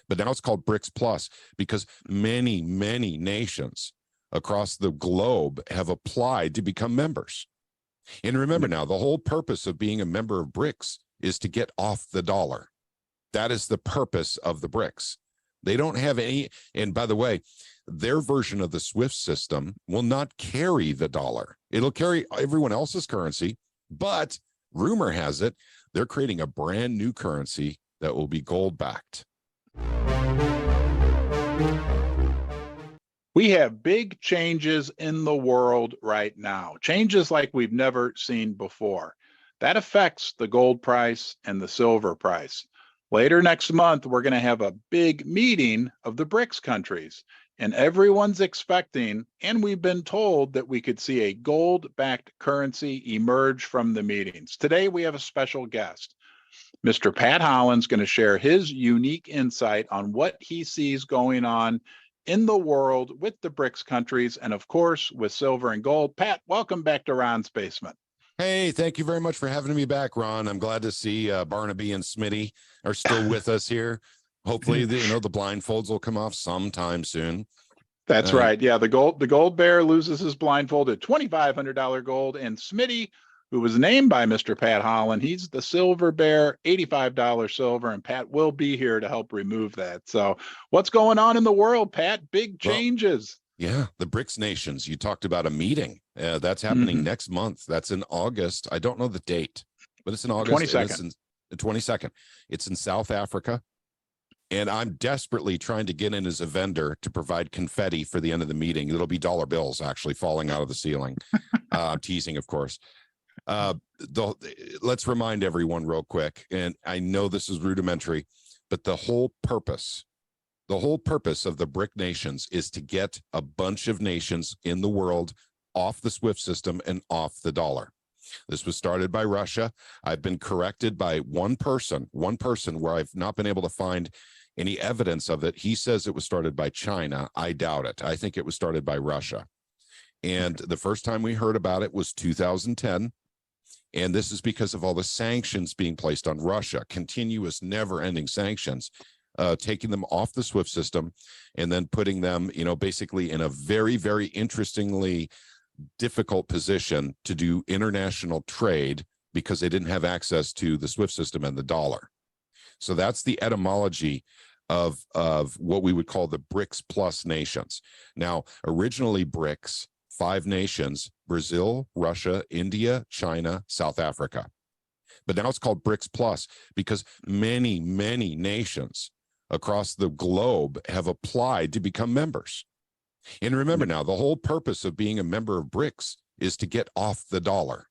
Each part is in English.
But now it's called BRICS Plus because many, many nations across the globe have applied to become members. And remember now, the whole purpose of being a member of BRICS is to get off the dollar. That is the purpose of the BRICS. They don't have any, and by the way, their version of the SWIFT system will not carry the dollar. It'll carry everyone else's currency, but rumor has it, they're creating a brand new currency that will be gold-backed. We have big changes in the world right now, changes like we've never seen before. That affects the gold price and the silver price. Later next month, we're going to have a big meeting of the BRICS countries, and everyone's expecting, and we've been told that we could see a gold-backed currency emerge from the meetings. Today, we have a special guest. Mr. Pat Holland's going to share his unique insight on what he sees going on in the world with the BRICS countries, and of course, with silver and gold. Pat, welcome back to Ron's Basement. Hey, thank you very much for having me back, Ron. I'm glad to see Barnaby and Smitty are still with us here. Hopefully, the blindfolds will come off sometime soon. That's right. Yeah, the gold bear loses his blindfold at $2,500 gold, and Smitty, who was named by Mr. Pat Holland, he's the silver bear, $85 silver, and Pat will be here to help remove that. So what's going on in the world, Pat? Big changes. Well, yeah, the BRICS nations. You talked about a meeting. That's happening next month. That's in August. I don't know the date, but it's in August. 22nd. The 22nd. It's in South Africa. And I'm desperately trying to get in as a vendor to provide confetti for the end of the meeting. It'll be dollar bills actually falling out of the ceiling. I'm teasing, of course. Let's remind everyone real quick, and I know this is rudimentary, but the whole purpose of the BRIC nations is to get a bunch of nations in the world off the SWIFT system and off the dollar. This was started by Russia. I've been corrected by one person where I've not been able to find any evidence of it. He says it was started by China. I doubt it. I think it was started by Russia. And the first time we heard about it was 2010. And this is because of all the sanctions being placed on Russia, continuous, never-ending sanctions, taking them off the SWIFT system and then putting them, basically in a very, very interestingly difficult position to do international trade because they didn't have access to the SWIFT system and the dollar. So that's the etymology of what we would call the BRICS plus nations. Now, originally BRICS, 5 nations: Brazil, Russia, India, China, South Africa. But now it's called BRICS Plus because many, many nations across the globe have applied to become members. And remember now, the whole purpose of being a member of BRICS is to get off the dollar.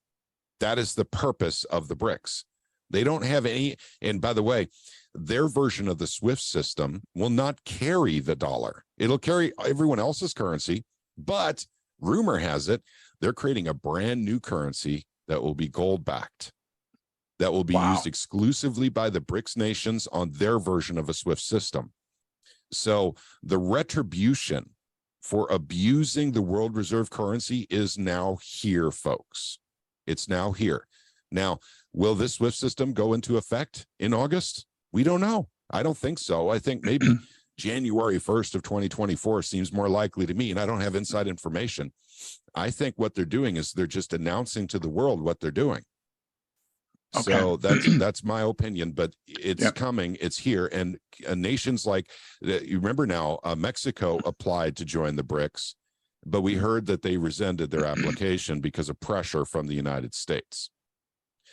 That is the purpose of the BRICS. They don't have any, and by the way, their version of the SWIFT system will not carry the dollar. It'll carry everyone else's currency, but rumor has it, they're creating a brand new currency that will be gold-backed, that will be used exclusively by the BRICS nations on their version of a SWIFT system. So the retribution for abusing the world reserve currency is now here, folks. It's now here. Now, will this SWIFT system go into effect in August? We don't know. I don't think so. I think maybe January 1st of 2024 seems more likely to me, and I don't have inside information. I think what they're doing is they're just announcing to the world what they're doing. Okay. So that's my opinion, but it's coming, it's here. And nations like, you remember now, Mexico applied to join the BRICS, but we heard that they resented their application because of pressure from the United States.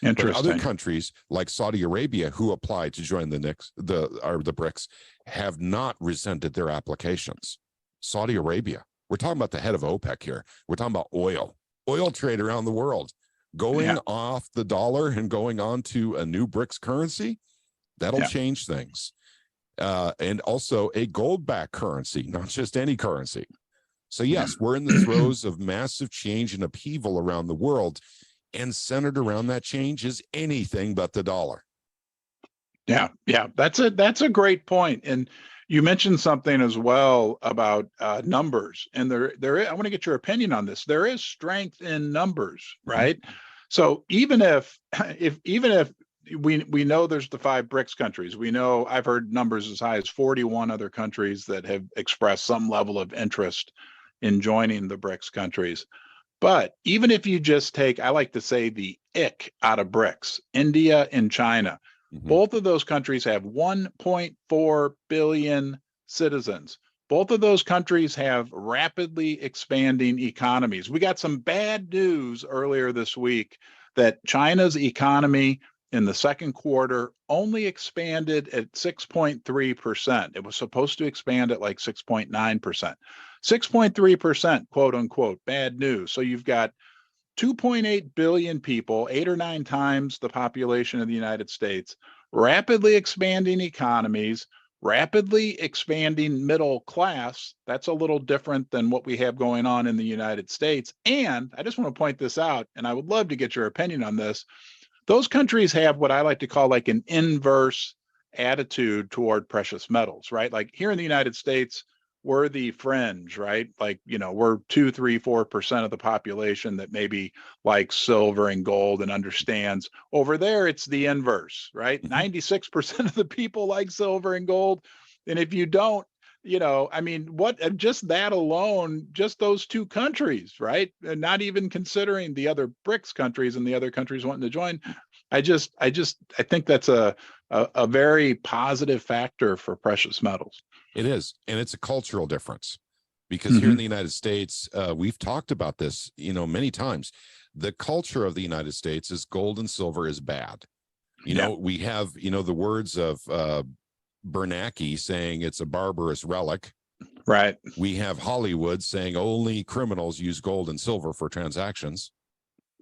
But other countries like Saudi Arabia, who applied to join the BRICS, have not resented their applications. Saudi Arabia, we're talking about the head of OPEC here. We're talking about oil trade around the world. Going off the dollar and going on to a new BRICS currency, that'll change things. And also a gold-backed currency, not just any currency. So yes, we're in the throes of massive change and upheaval around the world, and centered around that change is anything but the dollar. Yeah, that's a great point. And you mentioned something as well about numbers, and I want to get your opinion on this. There is strength in numbers, right? So even if we know there's the 5 BRICS countries. We know I've heard numbers as high as 41 other countries that have expressed some level of interest in joining the BRICS countries. But even if you just take, I like to say, the ick out of BRICS, India and China, both of those countries have 1.4 billion citizens. Both of those countries have rapidly expanding economies. We got some bad news earlier this week that China's economy in the second quarter only expanded at 6.3%. It was supposed to expand at like 6.9%. 6.3%, quote unquote, bad news. So you've got 2.8 billion people, 8 or 9 times the population of the United States, rapidly expanding economies, rapidly expanding middle class. That's a little different than what we have going on in the United States. And I just want to point this out, and I would love to get your opinion on this. Those countries have what I like to call like an inverse attitude toward precious metals, right? Like here in the United States, we're the fringe, right? Like, you know, we're 2, 3, 4% of the population that maybe likes silver and gold and understands. Over there, it's the inverse, right? 96% of the people like silver and gold. And if you don't, you know, I mean, what, just that alone, just those 2 countries, right? And not even considering the other BRICS countries and the other countries wanting to join. I think that's a very positive factor for precious metals. It is, and it's a cultural difference, because here in the United States, we've talked about this, you know, many times. The culture of the United States is gold and silver is bad. You know, we have, you know, the words of Bernanke saying it's a barbarous relic. Right. We have Hollywood saying only criminals use gold and silver for transactions.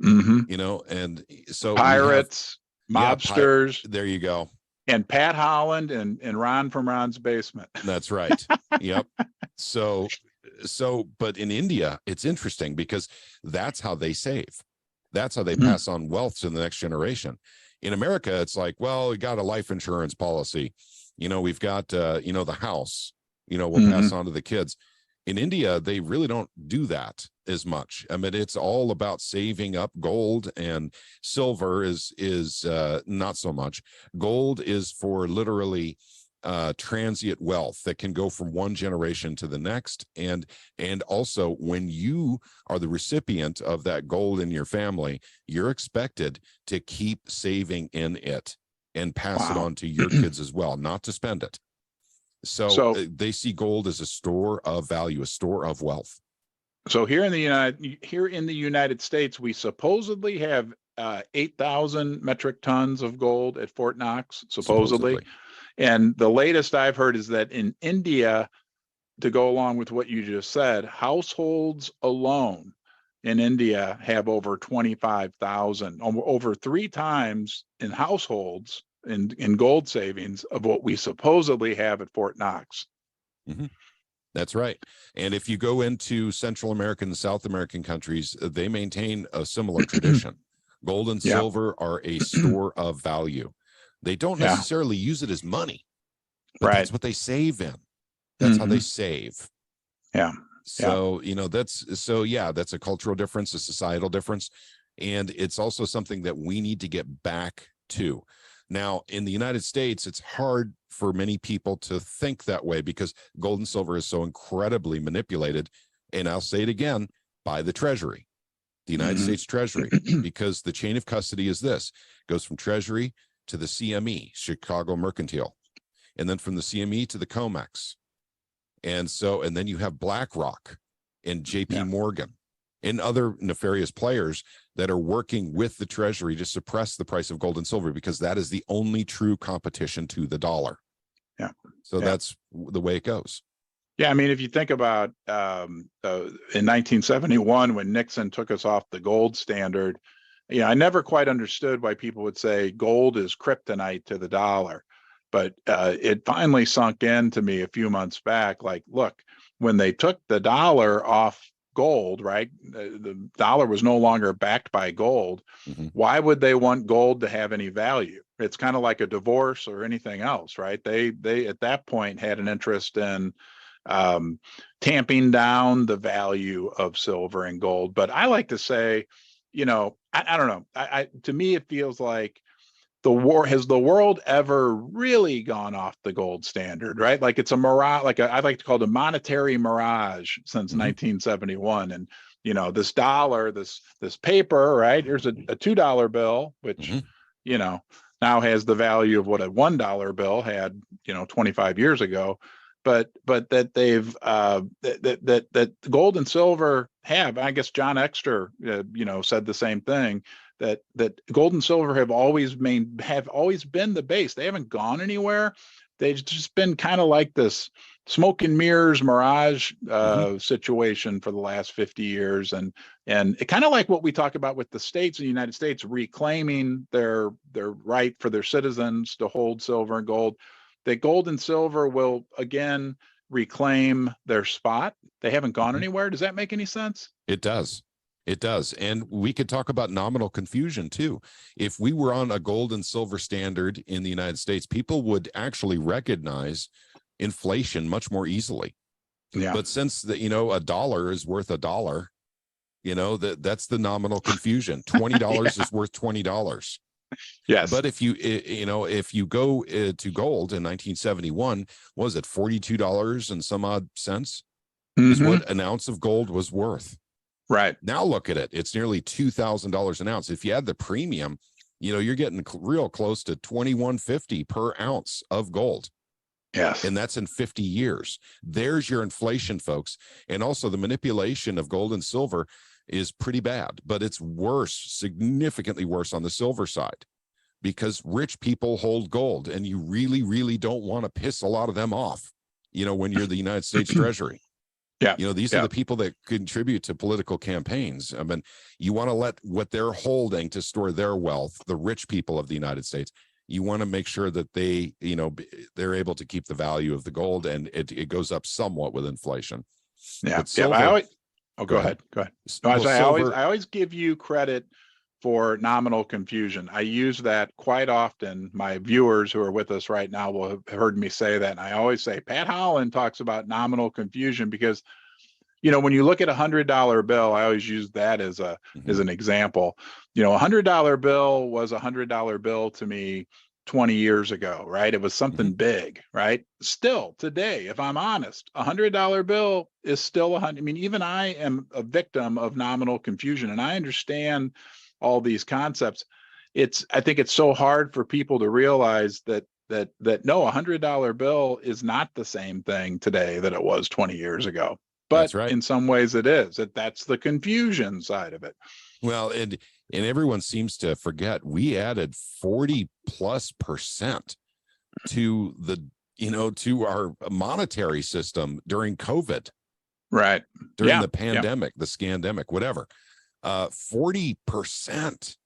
You know, and so pirates, mobsters. There you go. And Pat Holland and Ron from Ron's basement. That's right. Yep. So, but in India, it's interesting because that's how they save. That's how they pass on wealth to the next generation. In America, it's like, well, we got a life insurance policy. You know, we've got, you know, the house, you know, we'll pass on to the kids. In India, they really don't do that as much. I mean, it's all about saving up. Gold and silver is not so much. Gold is for literally transient wealth that can go from one generation to the next. And also when you are the recipient of that gold in your family, you're expected to keep saving in it and pass it on to your kids as well, not to spend it. So they see gold as a store of value, a store of wealth. So here in the United States, we supposedly have 8,000 metric tons of gold at Fort Knox, supposedly. And the latest I've heard is that in India, to go along with what you just said, households alone in India have over 25,000, over 3 times in households in gold savings of what we supposedly have at Fort Knox. That's right. And if you go into Central American and South American countries, they maintain a similar tradition. Gold and silver are a store of value. They don't necessarily use it as money, but that's what they save in. That's how they save. So, you know, that's a cultural difference, a societal difference. And it's also something that we need to get back to. Now, in the United States, it's hard for many people to think that way because gold and silver is so incredibly manipulated. And I'll say it again, by the Treasury, the United States Treasury, because the chain of custody is this, goes from Treasury to the CME, Chicago Mercantile, and then from the CME to the COMEX. And then you have BlackRock and JP Morgan and other nefarious players that are working with the Treasury to suppress the price of gold and silver, because that is the only true competition to the dollar. So that's the way it goes. I mean, if you think about in 1971, when Nixon took us off the gold standard, I never quite understood why people would say gold is kryptonite to the dollar. But it finally sunk in to me a few months back. Like, look, when they took the dollar off gold, right? The dollar was no longer backed by gold. Why would they want gold to have any value? It's kind of like a divorce or anything else, right? They at that point had an interest in tamping down the value of silver and gold. But I like to say, I don't know. To me, it feels like has the world ever really gone off the gold standard, right? Like it's a mirage, I like to call it a monetary mirage since 1971. And this dollar, this paper, right? Here's a $2 bill, which now has the value of what a $1 bill had 25 years ago. But that they've that gold and silver have, I guess John Exter said the same thing, that gold and silver have always been the base. They haven't gone anywhere. They've just been kind of like this smoke and mirrors mirage situation for the last 50 years. And it kind of like what we talk about with the states in the United States reclaiming their right for their citizens to hold silver and gold. That gold and silver will again reclaim their spot. They haven't gone anywhere. Does that make any sense? It does. It does. And we could talk about nominal confusion too. If we were on a gold and silver standard in the United States, people would actually recognize inflation much more easily. Yeah. But since a dollar is worth $1, that's the nominal confusion. $20 is worth $20. Yes. But if you go to gold in 1971, was it $42 and some odd cents is what an ounce of gold was worth. Right. Now look at it. It's nearly $2,000 an ounce. If you add the premium, you're getting real close to $21.50 per ounce of gold. Yes. And that's in 50 years. There's your inflation, folks. And also the manipulation of gold and silver is pretty bad, but it's worse, significantly worse on the silver side, because rich people hold gold and you really, really don't want to piss a lot of them off, when you're the United States Treasury. Yeah. These are the people that contribute to political campaigns. I mean, you want to let what they're holding to store their wealth, the rich people of the United States, you want to make sure that they, they're able to keep the value of the gold, and it goes up somewhat with inflation. Yeah. Silver, go ahead. No, I always give you credit for nominal confusion. I use that quite often. My viewers who are with us right now will have heard me say that. And I always say, Pat Holland talks about nominal confusion because, when you look at $100 bill, I always use that as an example. $100 bill was $100 bill to me 20 years ago, right? It was something big, right? Still today, if I'm honest, $100 bill is still even I am a victim of nominal confusion, and I understand all these concepts. I think it's so hard for people to realize that no, $100 bill is not the same thing today that it was 20 years ago. But that's right. In some ways it is. That's the confusion side of it. Well, and everyone seems to forget we added 40+% to to our monetary system during COVID. Right. During the pandemic, the scandemic, whatever. 40%.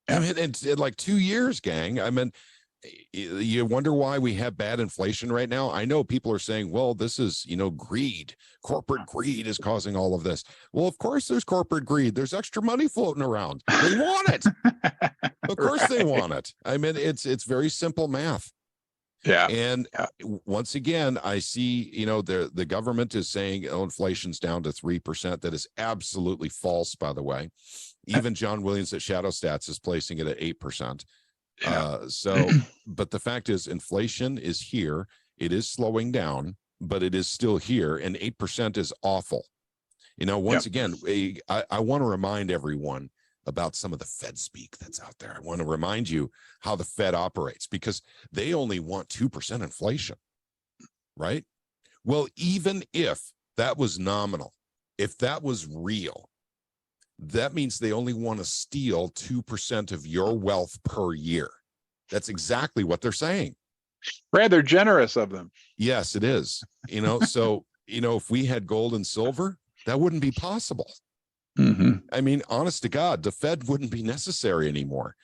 I mean, it's like 2 years, gang. I mean, you wonder why we have bad inflation right now. I know people are saying, well, this is, greed. Corporate greed is causing all of this. Well, of course there's corporate greed. There's extra money floating around. They want it. Of course they want it. I mean, it's very simple math. Yeah. And once again, I see, the government is saying inflation's down to 3%. That is absolutely false, by the way. Even John Williams at Shadow Stats is placing it at 8%. But the fact is, inflation is here. It is slowing down, but it is still here. And 8% is awful. Once again, I want to remind everyone about some of the Fed speak that's out there. I want to remind you how the Fed operates, because they only want 2% inflation, right? Well, even if that was nominal, if that was real, that means they only want to steal 2% of your wealth per year. That's exactly what they're saying. Rather generous of them. Yes, it is. So, if we had gold and silver, that wouldn't be possible. I mean, honest to God, the Fed wouldn't be necessary anymore.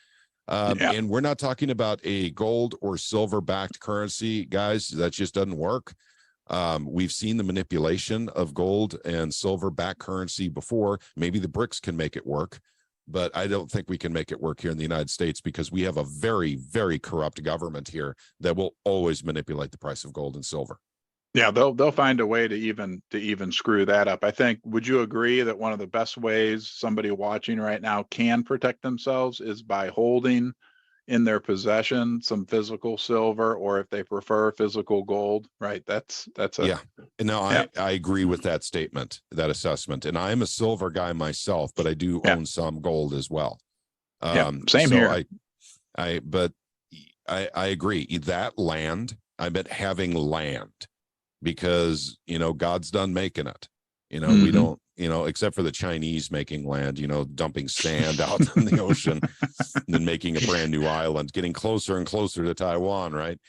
And we're not talking about a gold or silver backed currency, guys. That just doesn't work. We've seen the manipulation of gold and silver backed currency before. Maybe the BRICS can make it work, but I don't think we can make it work here in the United States, because we have a very, very corrupt government here that will always manipulate the price of gold and silver. Yeah, they'll find a way to even screw that up. I think, would you agree that one of the best ways somebody watching right now can protect themselves is by holding in their possession some physical silver, or if they prefer physical gold, right? That's a Yeah. No, I agree with that statement, that assessment. And I'm a silver guy myself, but I do own some gold as well. Same so here. I agree. That land, I bet having land, because, God's done making it. We don't, except for the Chinese making land, dumping sand out in the ocean and then making a brand new island, getting closer and closer to Taiwan, right?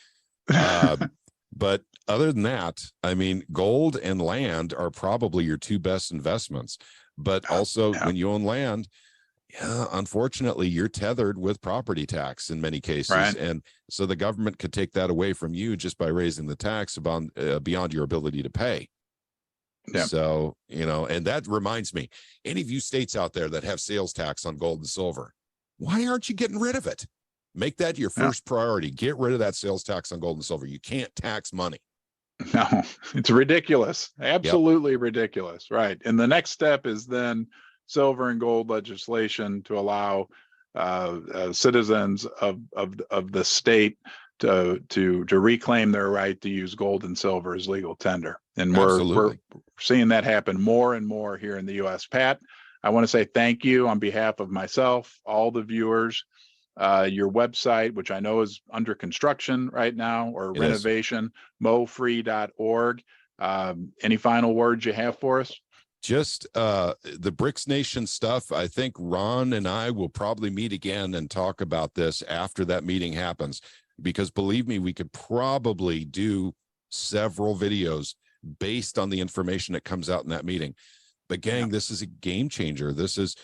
But other than that, I mean, gold and land are probably your two best investments. But also when you own land, unfortunately, you're tethered with property tax in many cases. Right. And so the government could take that away from you just by raising the tax beyond your ability to pay. Yeah. So, and that reminds me, any of you states out there that have sales tax on gold and silver, why aren't you getting rid of it? Make that your first priority. Get rid of that sales tax on gold and silver. You can't tax money. No, it's ridiculous. Absolutely ridiculous. Right. And the next step is then silver and gold legislation to allow citizens of the state to reclaim their right to use gold and silver as legal tender. And we're seeing that happen more and more here in the U.S. Pat, I want to say thank you on behalf of myself, all the viewers. Your website, which I know is under construction right now, or renovation, mofree.org. Any final words you have for us? Just the BRICS nation stuff. I think Ron and I will probably meet again and talk about this after that meeting happens, because believe me, we could probably do several videos based on the information that comes out in that meeting. But gang, this is a game changer. This is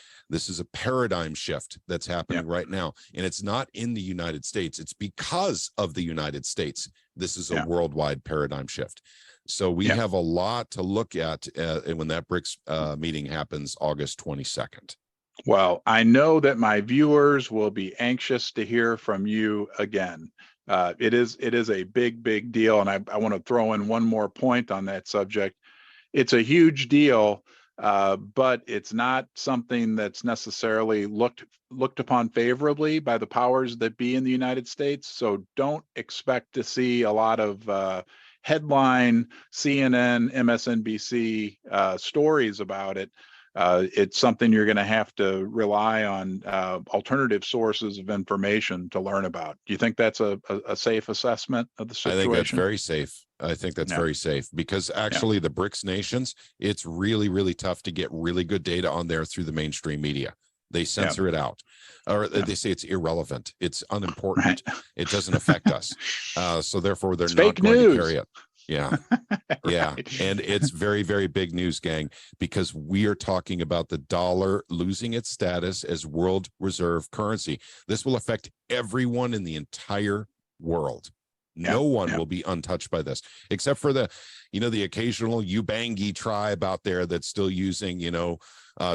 a paradigm shift that's happening right now. And it's not in the United States. It's because of the United States. This is a worldwide paradigm shift. So we have a lot to look at when that BRICS meeting happens August 22nd. Well, I know that my viewers will be anxious to hear from you again. It is a big deal. And I want to throw in one more point on that subject. It's a huge deal, but it's not something that's necessarily looked upon favorably by the powers that be in the United States. So don't expect to see a lot of headline CNN, MSNBC stories about it. It's something you're going to have to rely on alternative sources of information to learn about. Do you think that's a safe assessment of the situation? I think that's very safe. I think that's very safe, because actually the BRICS nations, it's really tough to get really good data on there through the mainstream media. They censor it out, or they say it's irrelevant. It's unimportant. It doesn't affect us. So therefore they're not going to carry it. Yeah. Yeah. And it's very big news, gang, because we are talking about the dollar losing its status as world reserve currency. This will affect everyone in the entire world. No one will be untouched by this, except for the occasional Ubangi tribe out there that's still using,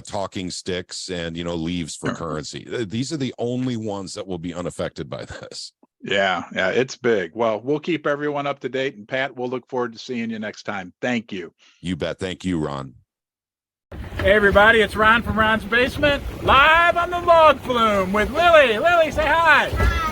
talking sticks and, leaves for currency. These are the only ones that will be unaffected by this. Yeah, it's big. Well, we'll keep everyone up to date. And Pat, we'll look forward to seeing you next time. Thank you. You bet. Thank you, Ron. Hey, everybody. It's Ron from Ron's Basement, live on the log flume with Lily. Lily, say hi.